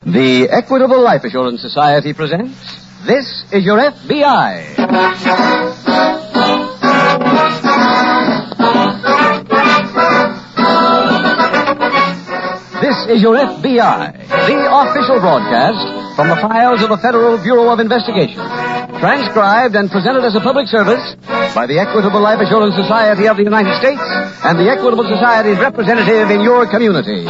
The Equitable Life Assurance Society presents, This is Your F.B.I. This is Your F.B.I., the official broadcast from the files of the Federal Bureau of Investigation. Transcribed and presented as a public service by the Equitable Life Assurance Society of the United States and the Equitable Society's representative in your community.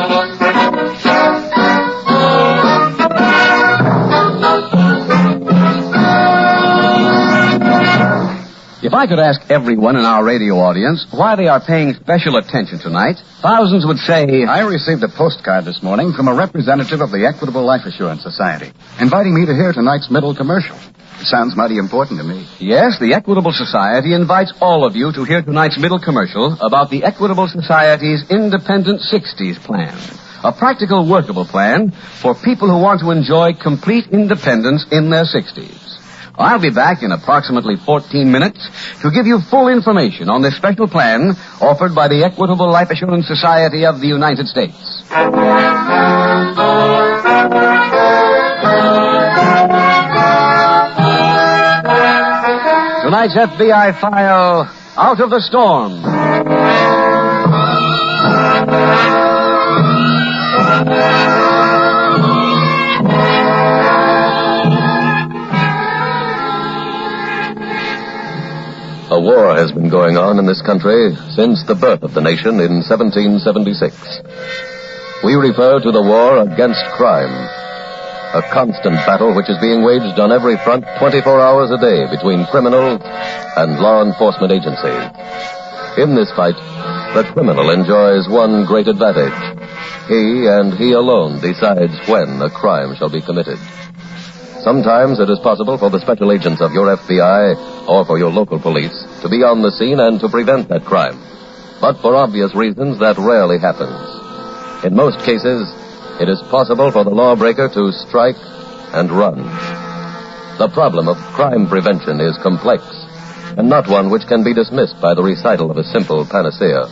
If I could ask everyone in our radio audience why they are paying special attention tonight, thousands would say, I received a postcard this morning from a representative of the Equitable Life Assurance Society, inviting me to hear tonight's middle commercial. It sounds mighty important to me. Yes, the Equitable Society invites all of you to hear tonight's middle commercial about the Equitable Society's Independent 60s plan. A practical, workable plan for people who want to enjoy complete independence in their 60s. I'll be back in approximately 14 minutes to give you full information on this special plan offered by the Equitable Life Assurance Society of the United States. Tonight's FBI file, Out of the Storm. A war has been going on in this country since the birth of the nation in 1776. We refer to the war against crime, a constant battle which is being waged on every front 24 hours a day between criminals and law enforcement agencies. In this fight, the criminal enjoys one great advantage. He and he alone decides when a crime shall be committed. Sometimes it is possible for the special agents of your FBI or for your local police to be on the scene and to prevent that crime. But for obvious reasons, that rarely happens. In most cases, it is possible for the lawbreaker to strike and run. The problem of crime prevention is complex and not one which can be dismissed by the recital of a simple panacea.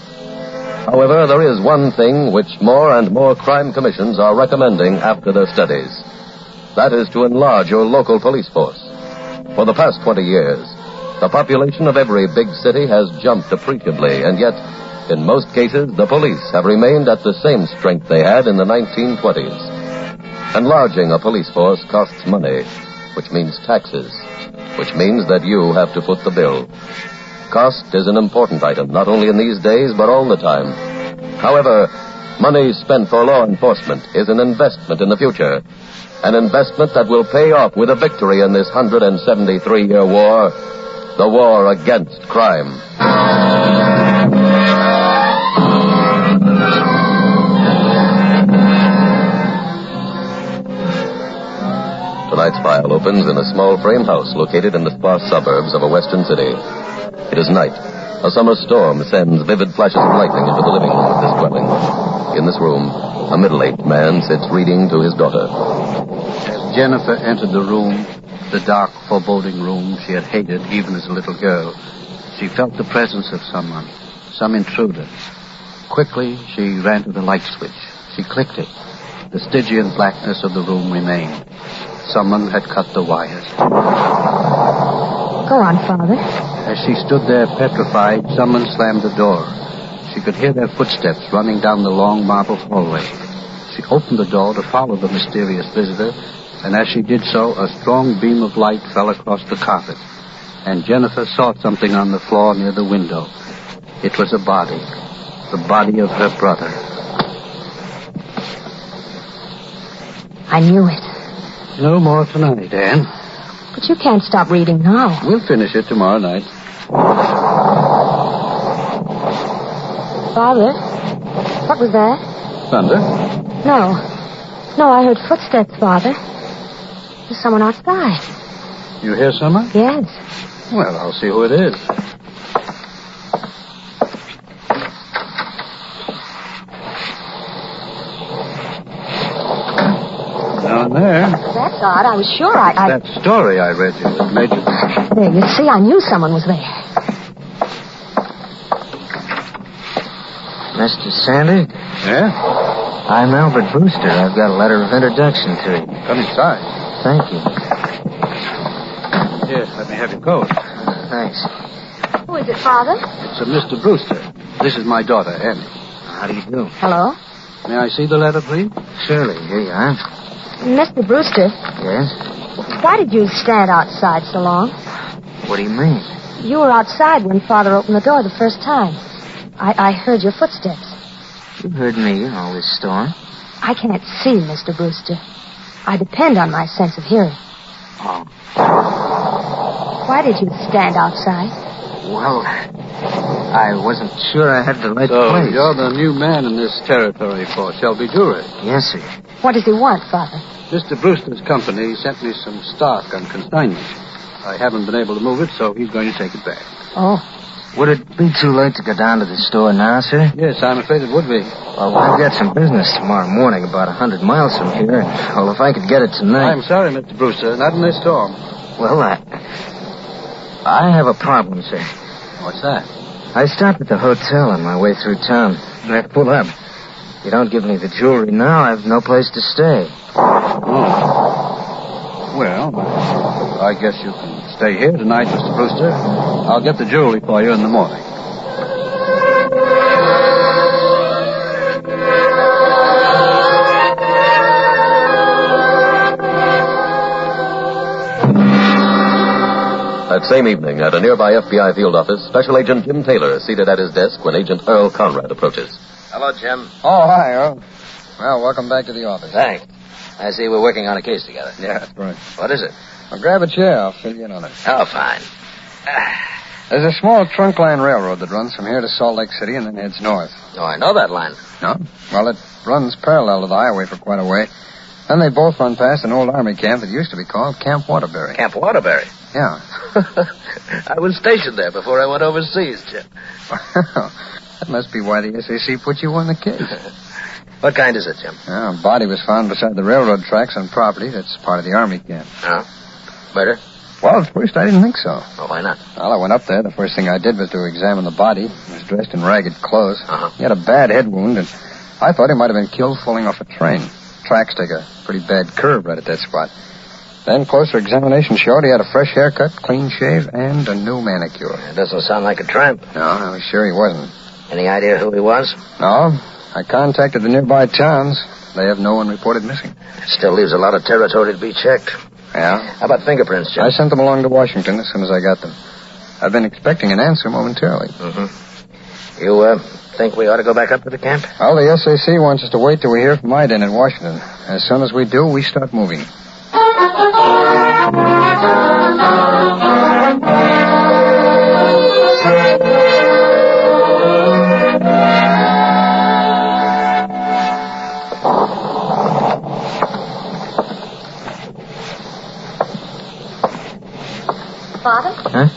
However, there is one thing which more and more crime commissions are recommending after their studies. That is to enlarge your local police force. For the past 20 years, the population of every big city has jumped appreciably, and yet, in most cases, the police have remained at the same strength they had in the 1920s. Enlarging a police force costs money, which means taxes, which means that you have to foot the bill. Cost is an important item, not only in these days, but all the time. However, money spent for law enforcement is an investment in the future. An investment that will pay off with a victory in this 173-year war, the war against crime. Tonight's file opens in a small frame house located in the sparse suburbs of a western city. It is night. A summer storm sends vivid flashes of lightning into the living room of this dwelling. In this room, a middle-aged man sits reading to his daughter. As Jennifer entered the room, the dark, foreboding room she had hated even as a little girl, she felt the presence of someone, some intruder. Quickly, she ran to the light switch. She clicked it. The Stygian blackness of the room remained. Someone had cut the wires. Go on, Father. As she stood there petrified, someone slammed the door. She could hear their footsteps running down the long marble hallway. She opened the door to follow the mysterious visitor, and as she did so, a strong beam of light fell across the carpet, and Jennifer saw something on the floor near the window. It was a body, the body of her brother. I knew it. No more tonight, Anne. But you can't stop reading now. We'll finish it tomorrow night. Father, what was that? Thunder? No, I heard footsteps, Father. There's someone outside. You hear someone? Yes. Well, I'll see who it is. Down there. That's odd. I was sure I... That story I read you that made you... There, you see, I knew someone was there. Mr. Sandy? Yeah? I'm Albert Brewster. I've got a letter of introduction to you. Come inside. Thank you. Here, let me have your coat. Thanks. Who is it, Father? It's a Mr. Brewster. This is my daughter, Annie. How do you do? Hello? May I see the letter, please? Surely. Here you are. Mr. Brewster, Yes? why did you stand outside so long? What do you mean? You were outside when Father opened the door the first time. I heard your footsteps. You heard me in all this storm. I can't see, Mr. Brewster. I depend on my sense of hearing. Oh. Why did you stand outside? Well, I wasn't sure I had the right So, place. you're the new man in this territory for Shelby Jewelry. Yes, sir. What does he want, Father? Mr. Brewster's company sent me some stock on consignment. I haven't been able to move it, so he's going to take it back. Oh, Would it be too late to go down to the store now, sir? Yes, I'm afraid it would be. Well, I've got some business tomorrow morning about 100 miles from here. Well, if I could get it tonight... I'm sorry, Mr. Brewster. Not in this storm. Well, I have a problem, sir. What's that? I stopped at the hotel on my way through town. I pull up. If you don't give me the jewelry now, I've no place to stay. Oh. Well, I guess you can stay here tonight, Mr. Brewster. I'll get the jewelry for you in the morning. That same evening, at a nearby F.B.I. field office, Special Agent Jim Taylor is seated at his desk when Agent Earl Conrad approaches. Hello, Jim. Oh, hi, Earl. Well, welcome back to the office. Thanks. I see we're working on a case together. Yeah, that's right. What is it? Well, grab a chair. I'll fill you in on it. Oh, fine. There's a small trunk line railroad that runs from here to Salt Lake City and then heads north. Oh, I know that line. No? Well, it runs parallel to the highway for quite a way. Then they both run past an old army camp that used to be called Camp Waterbury. Camp Waterbury. Yeah. I was stationed there before I went overseas, Jim. Well, that must be why the SAC put you on the case. What kind is it, Jim? Well, a body was found beside the railroad tracks on property that's part of the army camp. Oh? Murder? Well, at first I didn't think so. Oh, why not? Well, I went up there. The first thing I did was to examine the body. He was dressed in ragged clothes. Uh-huh. He had a bad head wound, and I thought he might have been killed falling off a train. Tracks take a pretty bad curve right at that spot. Then closer examination showed he had a fresh haircut, clean shave, and a new manicure. It doesn't sound like a tramp. No, I was sure he wasn't. Any idea who he was? No, I contacted the nearby towns. They have no one reported missing. Still leaves a lot of territory to be checked. Yeah? How about fingerprints, Jim? I sent them along to Washington as soon as I got them. I've been expecting an answer momentarily. Mm-hmm. You, think we ought to go back up to the camp? Well, the SAC wants us to wait till we hear from Iden in Washington. As soon as we do, we start moving. Father? Huh?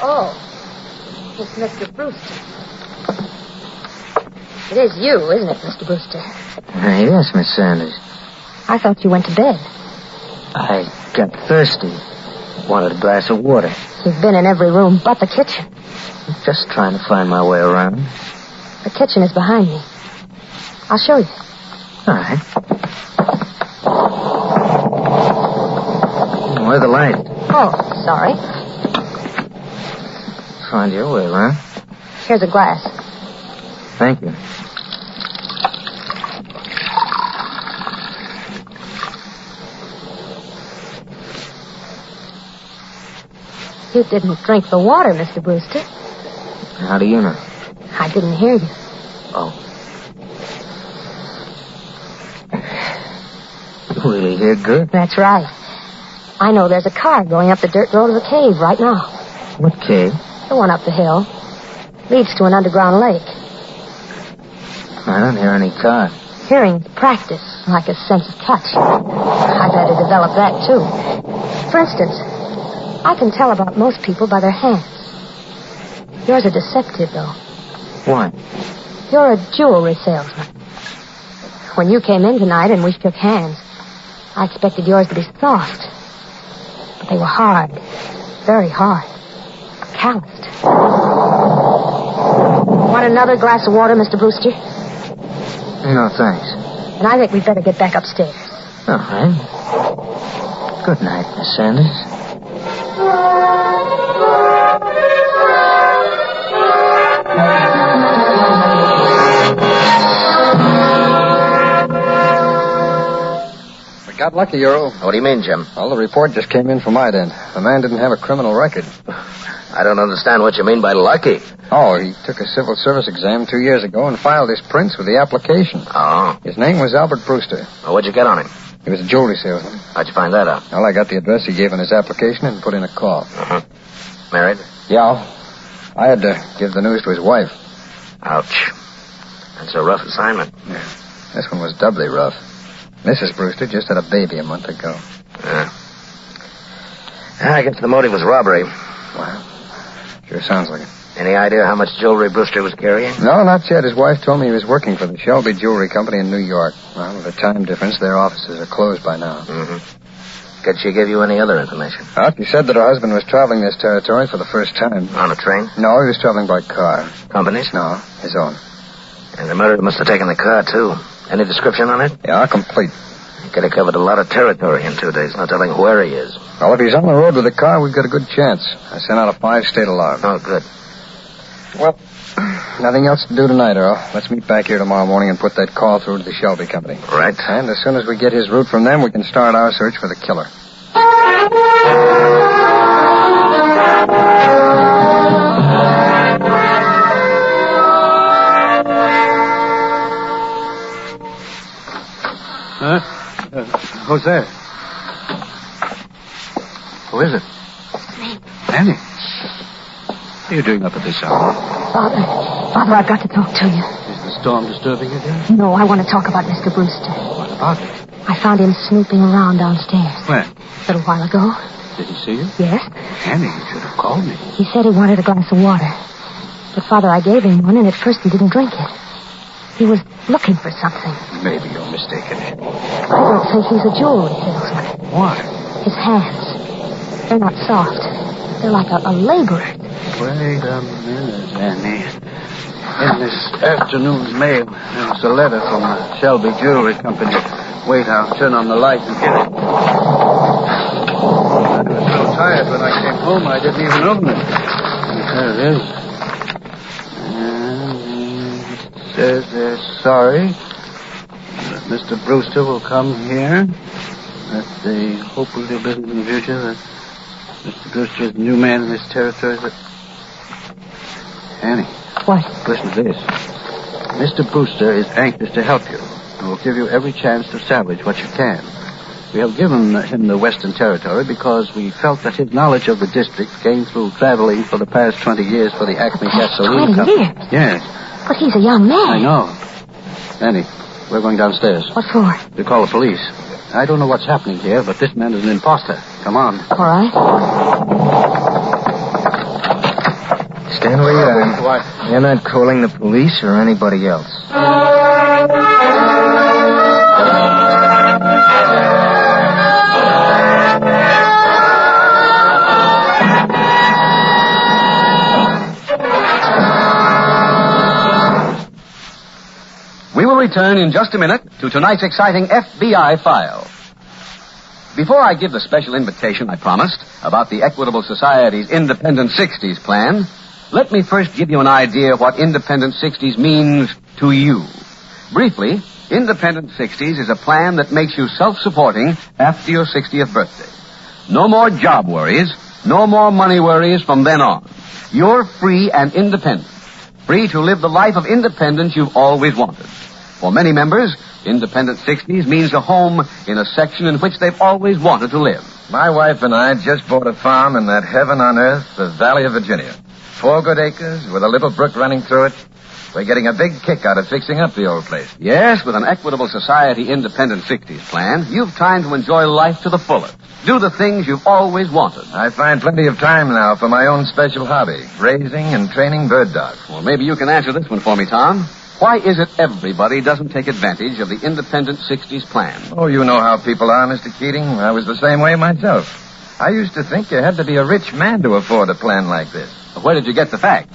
Oh, it's Mr. Brewster. It is you, isn't it, Mr. Brewster? Yes, Miss Sanders. I thought you went to bed. I got thirsty. Wanted a glass of water. You've been in every room but the kitchen. Just trying to find my way around. The kitchen is behind me. I'll show you. All right. Where's the light? Oh, sorry. Find your way around. Here's a glass. Thank you. You didn't drink the water, Mr. Brewster. How do you know? I didn't hear you. Oh. You really hear good? That's right. I know there's a car going up the dirt road of the cave right now. What cave? The one up the hill. Leads to an underground lake. I don't hear any car. Hearing's practice, like a sense of touch. I'd better develop that, too. For instance, I can tell about most people by their hands. Yours are deceptive, though. Why? You're a jewelry salesman. When you came in tonight and we shook hands, I expected yours to be soft. But they were hard. Very hard. Calloused. Want another glass of water, Mr. Brewster? No, thanks. And I think we'd better get back upstairs. All right. Good night, Miss Sanders. We got lucky, Earl. What do you mean, Jim? Well, the report just came in from Ident. The man didn't have a criminal record. I don't understand what you mean by lucky. Oh, he took a civil service exam 2 years ago and filed his prints with the application. Oh. His name was Albert Brewster. Well, what'd you get on him? He was a jewelry salesman. How'd you find that out? Well, I got the address he gave in his application and put in a call. Uh-huh. Married? Yeah. I had to give the news to his wife. Ouch. That's a rough assignment. Yeah. This one was doubly rough. Mrs. Brewster just had a baby a month ago. Yeah. I guess the motive was robbery. Wow. Sure sounds like it. Any idea how much jewelry Brewster was carrying? No, not yet. His wife told me he was working for the Shelby Jewelry Company in New York. Well, with the time difference, their offices are closed by now. Mm-hmm. Could she give you any other information? She said that her husband was traveling this territory for the first time. On a train? No, he was traveling by car. Company's? No, his own. And the murderer must have taken the car, too. Any description on it? Yeah, complete. He could have covered a lot of territory in 2 days, not telling where he is. Well, if he's on the road with the car, we've got a good chance. I sent out a 5-state alarm. Oh, good. Well, nothing else to do tonight, Earl. Let's meet back here tomorrow morning and put that call through to the Shelby Company. Right. And as soon as we get his route from them, we can start our search for the killer. Who's there? Who is it? Annie. What are you doing up at this hour? Father, I've got to talk to you. Is the storm disturbing you, dear? No, I want to talk about Mr. Brewster. What about it? I found him snooping around downstairs. When? A little while ago. Did he see you? Yes. Annie, you should have called me. He said he wanted a glass of water. But, Father, I gave him one, and at first he didn't drink it. He was looking for something. Maybe you're mistaken, Annie. I don't think he's a jewelry salesman. Why? His hands. They're not soft. They're like a laborer's. Wait a minute, Annie. In this afternoon's mail, there's a letter from the Shelby Jewelry Company. Wait, I'll turn on the light and get it. I was so tired when I came home, I didn't even open it. There it is. And it says they're sorry that Mr. Brewster will come here, that they hope we'll do business in the future, that Mr. Brewster is the new man in this territory, that... Annie. What? Listen to this. Mr. Brewster is anxious to help you and will give you every chance to salvage what you can. We have given him the Western Territory because we felt that his knowledge of the district gained through traveling for the past 20 years for the Acme Gasoline 20 Company. years? Yes. But he's a young man. I know. Annie, we're going downstairs. What for? To call the police. I don't know what's happening here, but this man is an imposter. Come on. All right. Stand where you are. What? You're not calling the police or anybody else. We will return in just a minute to tonight's exciting F.B.I. file. Before I give the special invitation I promised about the Equitable Society's Independent 60s plan, let me first give you an idea of what Independent 60s means to you. Briefly, Independent 60s is a plan that makes you self-supporting after your 60th birthday. No more job worries, no more money worries from then on. You're free and independent. Free to live the life of independence you've always wanted. For many members, Independent 60s means a home in a section in which they've always wanted to live. My wife and I just bought a farm in that heaven on earth, the Valley of Virginia. 4 good acres with a little brook running through it. We're getting a big kick out of fixing up the old place. Yes, with an Equitable Society Independent 60s plan, you've time to enjoy life to the fullest. Do the things you've always wanted. I find plenty of time now for my own special hobby, raising and training bird dogs. Well, maybe you can answer this one for me, Tom. Why is it everybody doesn't take advantage of the Independent 60s plan? Oh, you know how people are, Mr. Keating. I was the same way myself. I used to think you had to be a rich man to afford a plan like this. Where did you get the facts?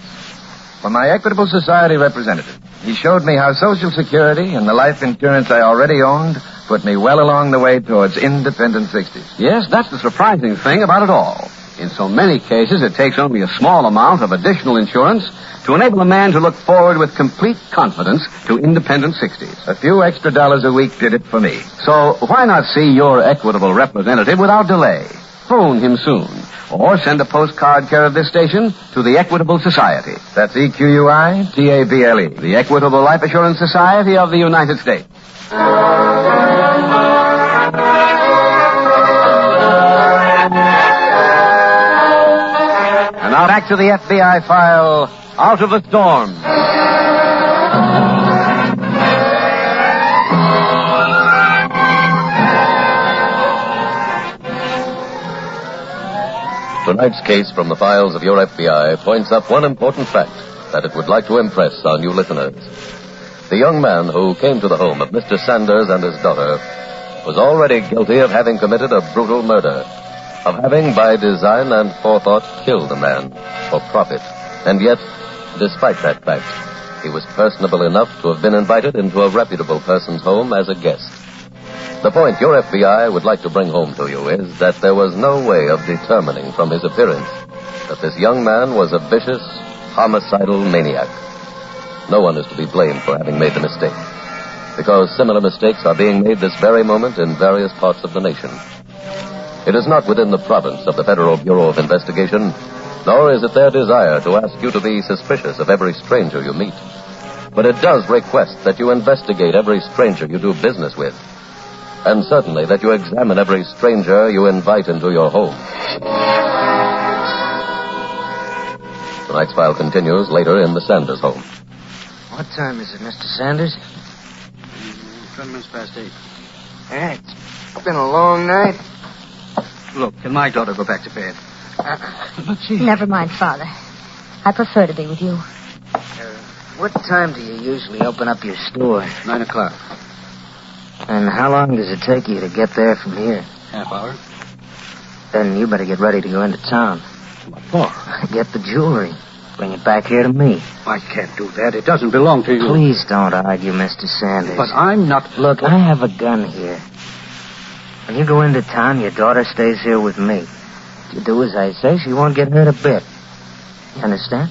From my Equitable Society representative. He showed me how Social Security and the life insurance I already owned put me well along the way towards independent 60s. Yes, that's the surprising thing about it all. In so many cases, it takes only a small amount of additional insurance to enable a man to look forward with complete confidence to independent 60s. A few extra dollars a week did it for me. So why not see your Equitable representative without delay? Phone him soon. Or send a postcard care of this station to the Equitable Society. That's EQUITABLE. The Equitable Life Assurance Society of the United States. And now back to the FBI file, Out of the Storm. Tonight's case from the files of your FBI points up one important fact that it would like to impress on you listeners. The young man who came to the home of Mr. Sanders and his daughter was already guilty of having committed a brutal murder, of having, by design and forethought, killed a man for profit. And yet, despite that fact, he was personable enough to have been invited into a reputable person's home as a guest. The point your FBI would like to bring home to you is that there was no way of determining from his appearance that this young man was a vicious, homicidal maniac. No one is to be blamed for having made the mistake, because similar mistakes are being made this very moment in various parts of the nation. It is not within the province of the Federal Bureau of Investigation, nor is it their desire to ask you to be suspicious of every stranger you meet. But it does request that you investigate every stranger you do business with, and certainly that you examine every stranger you invite into your home. Tonight's file continues later in the Sanders home. What time is it, Mr. Sanders? 20 minutes past 8. Yeah, it's been a long night. Look, can my daughter go back to bed? But she... Never mind, Father. I prefer to be with you. What time do you usually open up your store? 9 o'clock. And how long does it take you to get there from here? Half hour. Then you better get ready to go into town. What for? Get the jewelry. Bring it back here to me. I can't do that. It doesn't belong to you. Please don't argue, Mr. Sanders. But I'm not... Look, I have a gun here. When you go into town, your daughter stays here with me. If you do as I say, she won't get hurt a bit. You understand?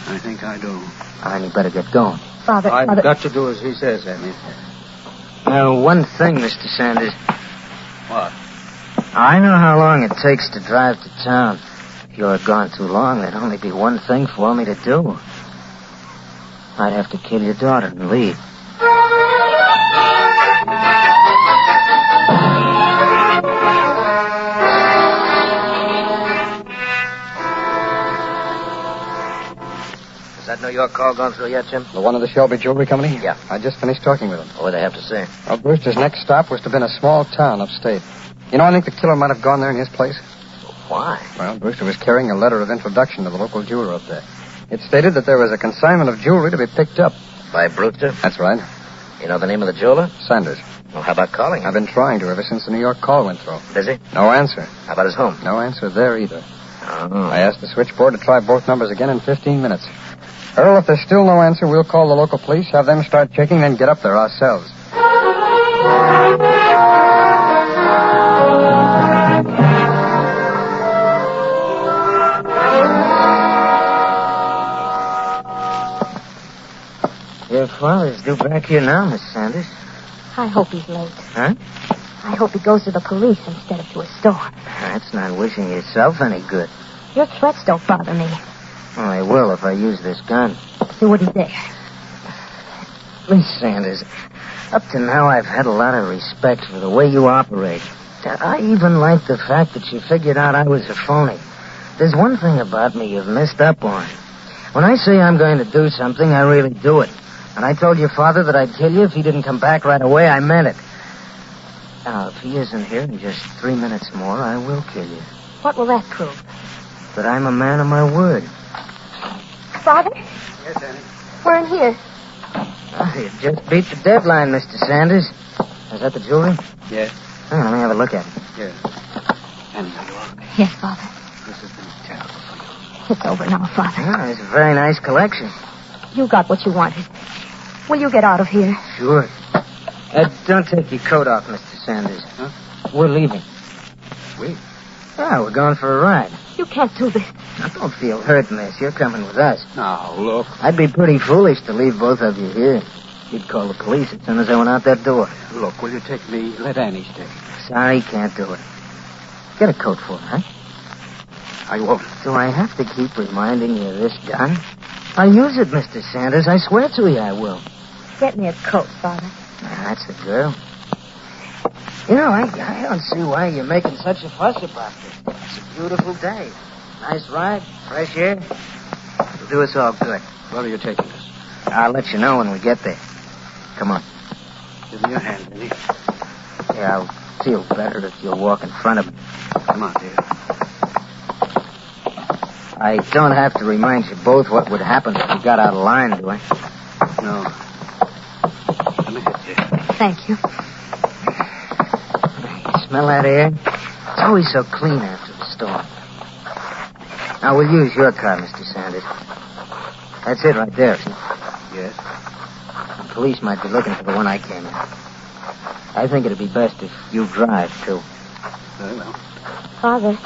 I think I do. All right, you better get going. Father, I've got to do as he says, Annie. Now, one thing, Mr. Sanders. What? I know how long it takes to drive to town. If you're gone too long, there'd only be one thing for me to do. I'd have to kill your daughter and leave. Is that New York call gone through yet, Jim? The one of the Shelby Jewelry Company? Yeah. I just finished talking with him. What do they have to say? Well, Brewster's next stop was to be in a small town upstate. You know, I think the killer might have gone there in his place. Why? Well, Brewster was carrying a letter of introduction to the local jeweler up there. It stated that there was a consignment of jewelry to be picked up. By Brewster? That's right. You know the name of the jeweler? Sanders. Well, how about calling him? I've been trying to ever since the New York call went through. Busy? No answer. How about his home? No answer there either. Oh. I asked the switchboard to try both numbers again in 15 minutes. Earl, if there's still no answer, we'll call the local police, have them start checking, then get up there ourselves. Your father's due back here now, Miss Sanders. I hope he's late. Huh? I hope he goes to the police instead of to a store. That's not wishing yourself any good. Your threats don't bother me. Well, I will if I use this gun. You wouldn't dare. Miss Sanders, up to now I've had a lot of respect for the way you operate. I even like the fact that you figured out I was a phony. There's one thing about me you've missed up on. When I say I'm going to do something, I really do it. And I told your father that I'd kill you if he didn't come back right away. I meant it. Now, if he isn't here in just 3 minutes more, I will kill you. What will that prove? That I'm a man of my word. Father? Yes, Annie? We're in here. You just beat the deadline, Mr. Sanders. Is that the jewelry? Yes. Oh, let me have a look at it. Yes. Annie, are you all right? Yes, Father. This has been terrible for you. It's over now, Father. Oh, it's a very nice collection. You got what you wanted. Will you get out of here? Sure. Don't take your coat off, Mr. Sanders. Huh? We're leaving. We? Yeah, we're going for a ride. You can't do this. Now, don't feel hurt, miss. You're coming with us. Now, look. I'd be pretty foolish to leave both of you here. You'd call the police as soon as I went out that door. Look, will you take me? Let Annie stay. Sorry, can't do it. Get a coat for her, huh? I won't. Do I have to keep reminding you of this gun? I'll use it, Mr. Sanders. I swear to you I will. Get me a coat, Father. That's the girl. You know, I don't see why you're making such a fuss about this. It's a beautiful day. Nice ride, fresh air. It'll do us all good. Where are you taking us? I'll let you know when we get there. Come on. Give me your hand, Benny. Yeah, I'll feel better if you'll walk in front of me. Come on, dear. I don't have to remind you both what would happen if you got out of line, do I? No. Let me hit you. Thank you. Smell that air? It's always so clean after the storm. Now, we'll use your car, Mr. Sanders. That's it right there. See? Yes? The police might be looking for the one I came in. I think it'd be best if you drive, too. Very well. Father,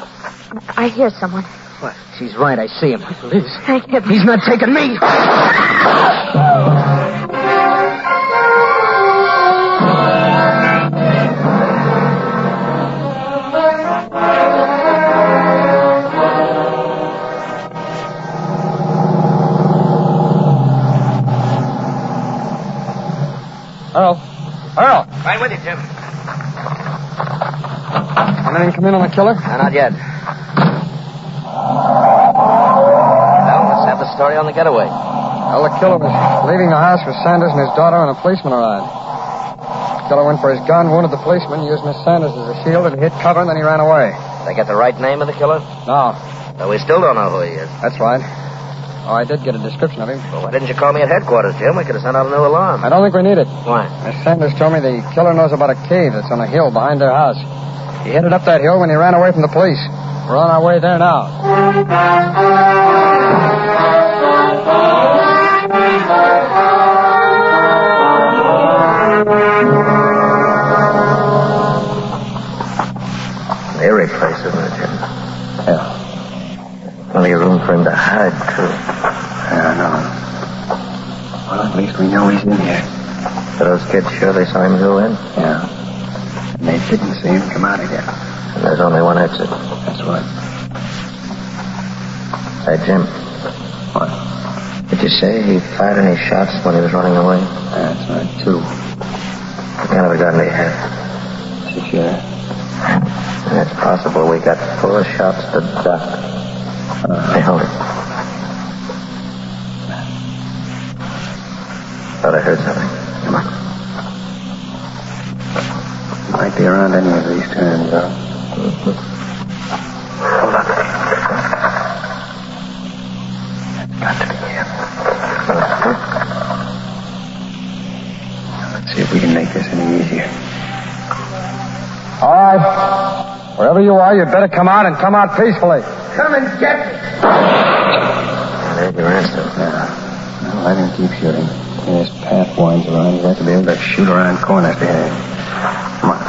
I hear someone. What? She's right. I see him. Police? Thank heaven. He's not taking me. Earl. Right with you, Jim. Anything come in on the killer? No, not yet. Well, let's have the story on the getaway. Well, the killer was leaving the house with Sanders and his daughter, and a policeman arrived. The killer went for his gun, wounded the policeman, used Miss Sanders as a shield, and hit cover, and then he ran away. Did they get the right name of the killer? No, Well, we still don't know who he is. that's right. Oh, I did get a description of him. Well, why didn't you call me at headquarters, Jim? We could have sent out a new alarm. I don't think we need it. Why? Miss Sanders told me the killer knows about a cave that's on a hill behind their house. He headed up that hill when he ran away from the police. We're on our way there now. An eerie place, isn't it, Jim? Yeah. Plenty of room for him to hide, too. Yeah, I know. Well, at least we know he's in here. Are those kids sure they saw him go in? Yeah. And they didn't see him come out again. And there's only one exit. That's right. Hey, Jim. What? Did you say he fired any shots when he was running away? That's right, two. What kind of a gun did he have? Sure. And it's possible we got 4 shots to duck. Hey, hold it. Thought I heard something. Come on. Might be around any of these turns, though. Hold on. Got to be him. Let's see if we can make this any easier. All right. Wherever you are, you'd better come out and come out peacefully. Come and get me. There's your answer. Yeah. Well, let him keep shooting. This path winds around. He's got to be able to shoot around corners behind. Come on.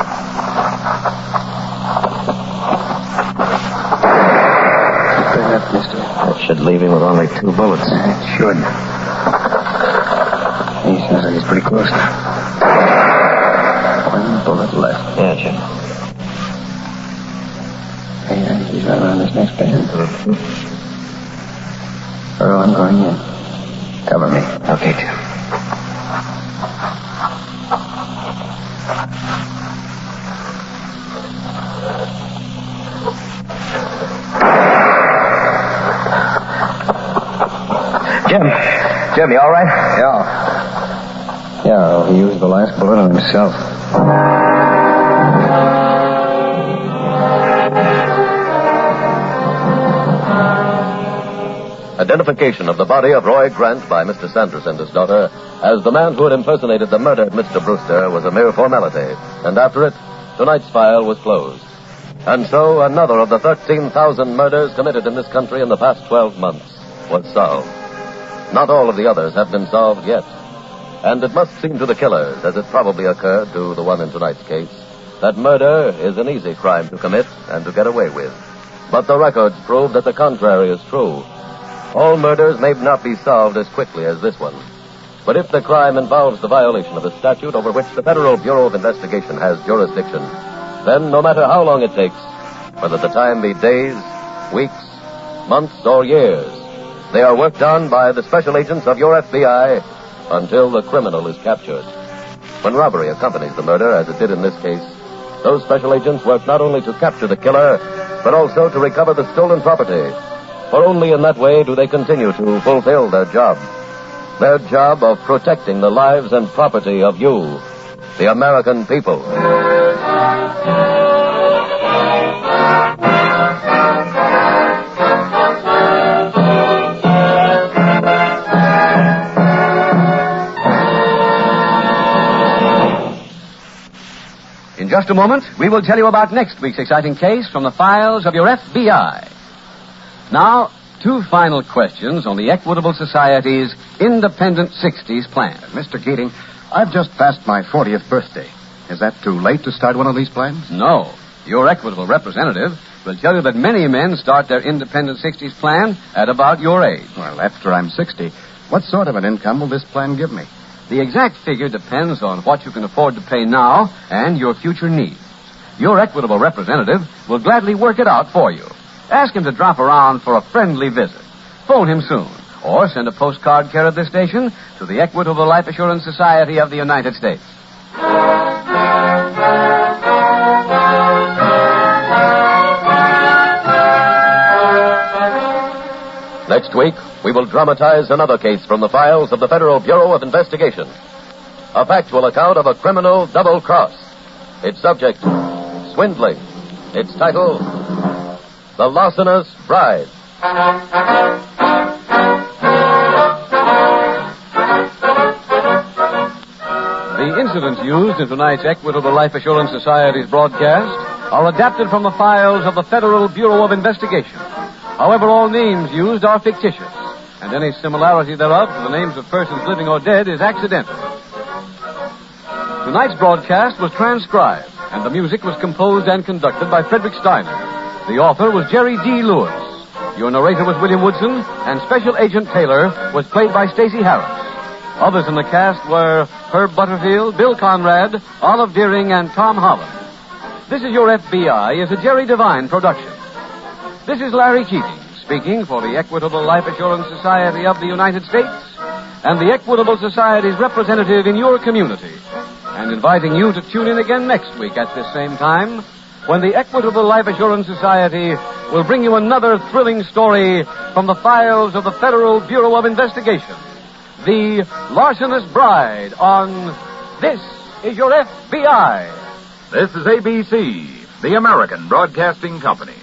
Keep it up, mister. That should leave him with only 2 bullets. It should. He sounds like he's pretty close now. 1 bullet left. Yeah, Jim. Yeah, he's right around this next bend. Earl, I'm going in. Cover me. Okay, Jim. Jim, you all right? Yeah. Yeah, Earl, he used the last bullet on himself. Identification of the body of Roy Grant by Mr. Sanders and his daughter as the man who had impersonated the murdered Mr. Brewster was a mere formality. And after it, tonight's file was closed. And so another of the 13,000 murders committed in this country in the past 12 months was solved. not all of the others have been solved yet. And it must seem to the killers, as it probably occurred to the one in tonight's case, that murder is an easy crime to commit and to get away with. But the records prove that the contrary is true. All murders may not be solved as quickly as this one. But if the crime involves the violation of a statute over which the Federal Bureau of Investigation has jurisdiction, then no matter how long it takes, whether the time be days, weeks, months, or years, they are worked on by the special agents of your F.B.I. until the criminal is captured. When robbery accompanies the murder, as it did in this case, those special agents work not only to capture the killer, but also to recover the stolen property. For only in that way do they continue to fulfill their job of protecting the lives and property of you, the American people. In just a moment, we will tell you about next week's exciting case from the files of your F.B.I. Now, two final questions on the Equitable Society's Independent 60s plan. Mr. Keating, I've just passed my 40th birthday. Is that too late to start one of these plans? No. Your Equitable representative will tell you that many men start their Independent 60s plan at about your age. Well, after I'm 60, what sort of an income will this plan give me? The exact figure depends on what you can afford to pay now and your future needs. Your Equitable representative will gladly work it out for you. Ask him to drop around for a friendly visit. Phone him soon, or send a postcard care of this station to the Equitable Life Assurance Society of the United States. Next week, we will dramatize another case from the files of the Federal Bureau of Investigation. A factual account of a criminal double cross. Its subject, swindling. Its title, The Larcenous Bride. The incidents used in tonight's Equitable Life Assurance Society's broadcast are adapted from the files of the Federal Bureau of Investigation. However, all names used are fictitious, and any similarity thereof to the names of persons living or dead is accidental. Tonight's broadcast was transcribed, and the music was composed and conducted by Frederick Steiner. The author was Jerry D. Lewis. Your narrator was William Woodson, and Special Agent Taylor was played by Stacy Harris. Others in the cast were Herb Butterfield, Bill Conrad, Olive Deering, and Tom Holland. This is Your F.B.I. is a Jerry Devine production. This is Larry Keating, speaking for the Equitable Life Assurance Society of the United States and the Equitable Society's representative in your community, and inviting you to tune in again next week at this same time when the Equitable Life Assurance Society will bring you another thrilling story from the files of the Federal Bureau of Investigation, The Larcenous Bride, on This is Your F.B.I. This is ABC, the American Broadcasting Company.